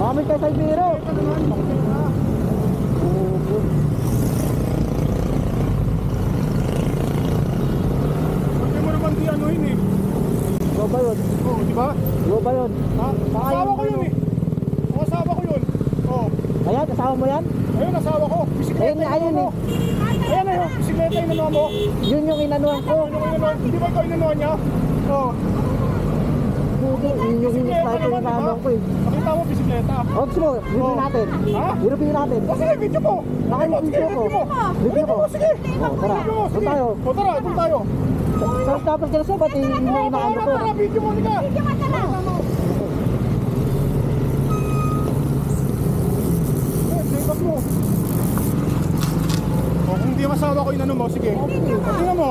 Gamit kayo sa biro. Hindi mo naman di ano yun eh. Go ba yun? Oo, di ba? Go ba yun? Ha? Asawa ko yun eh. O, asawa ko yun. Oo. Ayan, kasama mo yan? Ayun, asawa ko. Bisikleta Ayun mo. Ayan na yun. Bisikleta yung inanuhan mo. Yun yung inanuhan ko. Hindi ba ikaw inanuhan niya? Oo. Yun yung sniper yung inanuhan ko eh. Nakita mo bisikleta. O, gusto mo, review natin. Ha? Review natin. O, sige, video mo. Naka-video ko. Video ko. Sige. O, tara. Doon tayo. O, tara, doon tayo. Tapos dyan sa ba't yung inaano ko? Tara, video mo, Nika. Video ka na lang. Check up mo. O, kung hindi yung asawa ko inano mo, sige. Tingnan mo.